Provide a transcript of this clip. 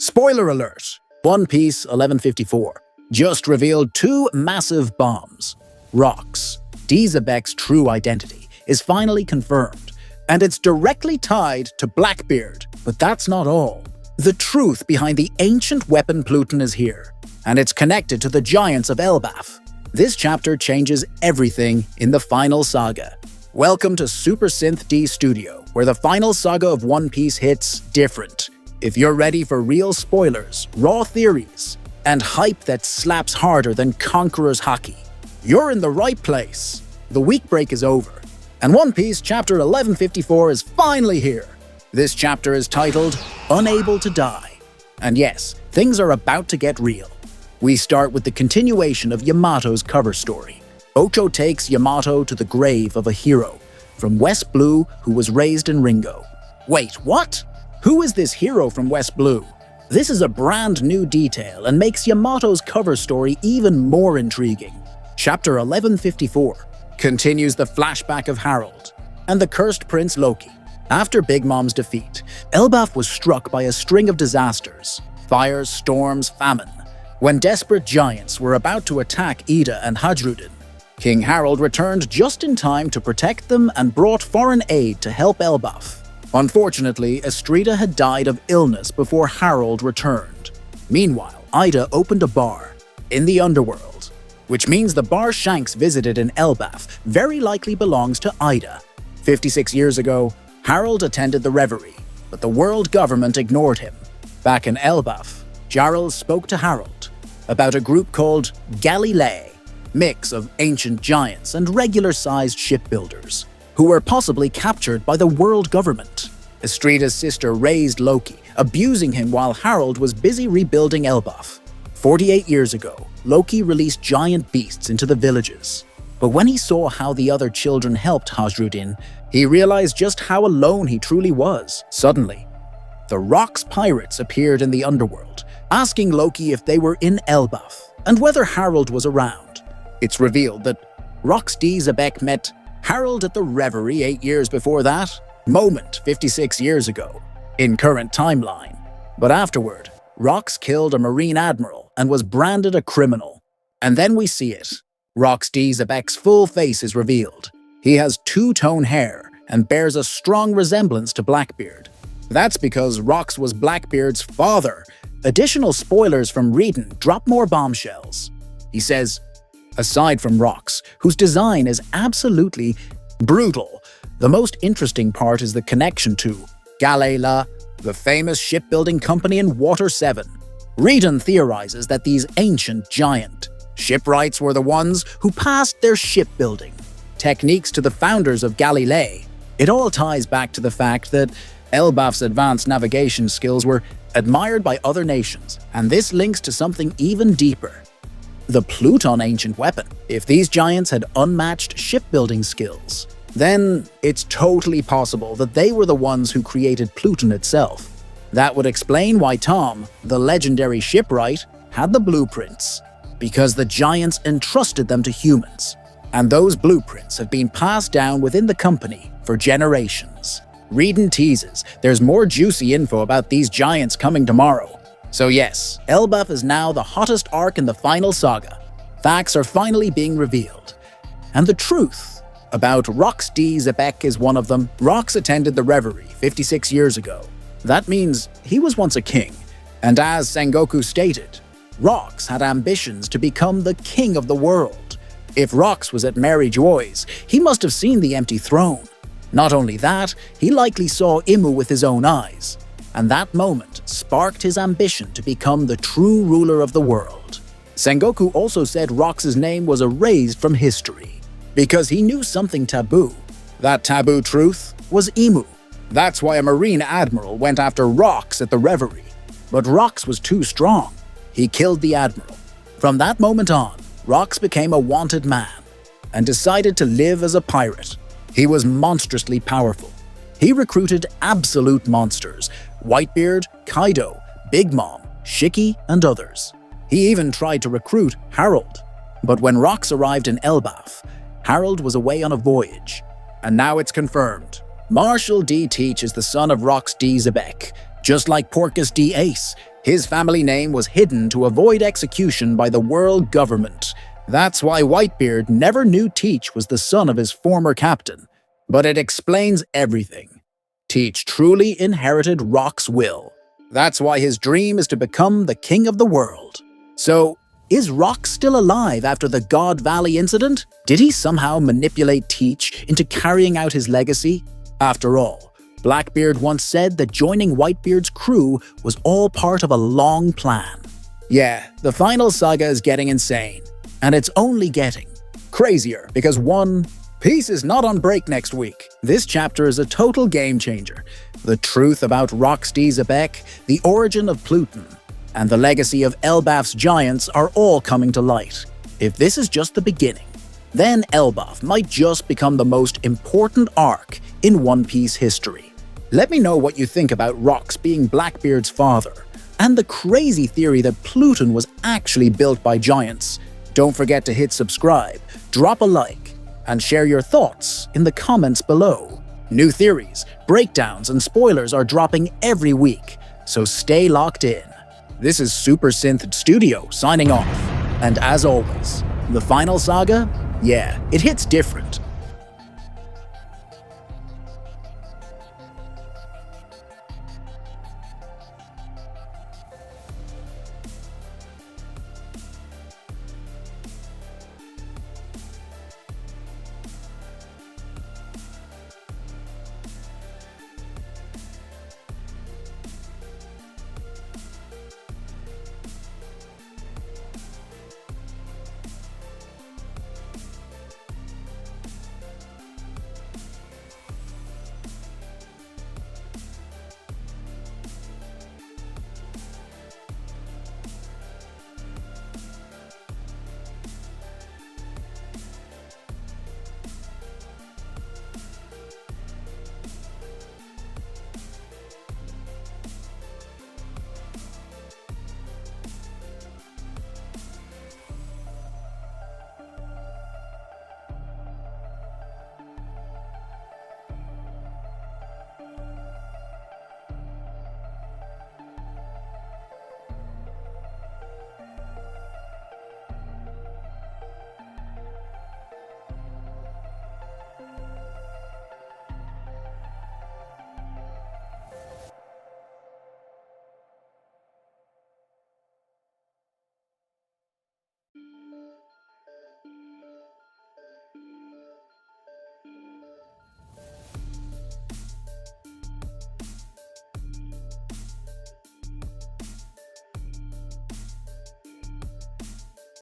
Spoiler alert! One Piece 1154 just revealed two massive bombs. Rocks, Xebec's true identity, is finally confirmed, and it's directly tied to Blackbeard. But that's not all. The truth behind the ancient weapon Pluton is here, and it's connected to the giants of Elbaf. This chapter changes everything in the final saga. Welcome to Super Synth D Studio, where the final saga of One Piece hits different. If you're ready for real spoilers, raw theories, and hype that slaps harder than Conqueror's hockey, you're in the right place. The week break is over, and One Piece chapter 1154 is finally here. This chapter is titled Unable to Die. And yes, things are about to get real. We start with the continuation of Yamato's cover story. Ocho takes Yamato to the grave of a hero from West Blue who was raised in Ringo. Wait, what? Who is this hero from West Blue? This is a brand new detail and makes Yamato's cover story even more intriguing. Chapter 1154 continues the flashback of Harald and the cursed prince Loki. After Big Mom's defeat, Elbaf was struck by a string of disasters: fires, storms, famine. When desperate giants were about to attack Ida and Hadrudin, King Harald returned just in time to protect them and brought foreign aid to help Elbaf. Unfortunately, Estrida had died of illness before Harald returned. Meanwhile, Ida opened a bar in the underworld, which means the bar Shanks visited in Elbaf very likely belongs to Ida. 56 years ago, Harald attended the Reverie, but the world government ignored him. Back in Elbaf, Jarl spoke to Harald about a group called Galley-La, mix of ancient giants and regular-sized shipbuilders, who were possibly captured by the world government. Estrida's sister raised Loki, abusing him while Harald was busy rebuilding Elbaf. 48 years ago, Loki released giant beasts into the villages. But when he saw how the other children helped Hadrudin, he realized just how alone he truly was. Suddenly, the Rocks pirates appeared in the underworld, asking Loki if they were in Elbaf and whether Harald was around. It's revealed that Rocks Xebec met Harald at the Reverie 8 years before that, moment 56 years ago, in current timeline. But afterward, Rocks killed a Marine Admiral and was branded a criminal. And then we see it. Rocks Xebec's full face is revealed. He has two-tone hair and bears a strong resemblance to Blackbeard. That's because Rocks was Blackbeard's father. Additional spoilers from Reedon drop more bombshells. He says, aside from Rocks, whose design is absolutely brutal, the most interesting part is the connection to Galley-La, the famous shipbuilding company in Water 7. Reedon theorizes that these ancient giant shipwrights were the ones who passed their shipbuilding techniques to the founders of Galley-La. It all ties back to the fact that Elbaf's advanced navigation skills were admired by other nations, and this links to something even deeper: the Pluton ancient weapon. If these giants had unmatched shipbuilding skills, then it's totally possible that they were the ones who created Pluton itself. That would explain why Tom, the legendary shipwright, had the blueprints, because the giants entrusted them to humans, and those blueprints have been passed down within the company for generations. Reedon teases there's more juicy info about these giants coming tomorrow. So yes, Elbaf is now the hottest arc in the final saga. Facts are finally being revealed. And the truth about Rocks Xebec is one of them. Rocks attended the Reverie 56 years ago. That means he was once a king. And as Sengoku stated, Rocks had ambitions to become the king of the world. If Rocks was at Mary Joy's, he must have seen the empty throne. Not only that, he likely saw Imu with his own eyes. And that moment sparked his ambition to become the true ruler of the world. Sengoku also said Rocks' name was erased from history because he knew something taboo. That taboo truth was Imu. That's why a Marine Admiral went after Rocks at the Reverie. But Rocks was too strong. He killed the Admiral. From that moment on, Rocks became a wanted man and decided to live as a pirate. He was monstrously powerful. He recruited absolute monsters: Whitebeard, Kaido, Big Mom, Shiki, and others. He even tried to recruit Harald. But when Rocks arrived in Elbaf, Harald was away on a voyage. And now it's confirmed. Marshal D. Teach is the son of Rocks Xebec. Just like Porcus D. Ace, His family name was hidden to avoid execution by the world government. That's why Whitebeard never knew Teach was the son of his former captain. But it explains everything. Teach truly inherited Rock's will. That's why his dream is to become the king of the world. So, is Rock still alive after the God Valley incident? Did he somehow manipulate Teach into carrying out his legacy? After all, Blackbeard once said that joining Whitebeard's crew was all part of a long plan. Yeah, the final saga is getting insane, and it's only getting crazier because One Piece is not on break next week. This chapter is a total game changer. The truth about Rock's Xebec, the origin of Pluton, and the legacy of Elbaf's giants are all coming to light. If this is just the beginning, then Elbaf might just become the most important arc in One Piece history. Let me know what you think about Rock's being Blackbeard's father, and the crazy theory that Pluton was actually built by giants. Don't forget to hit subscribe, drop a like, and share your thoughts in the comments below. New theories, breakdowns, and spoilers are dropping every week, so stay locked in. This is Super Synth Studio signing off, and as always, the final saga? Yeah, it hits different,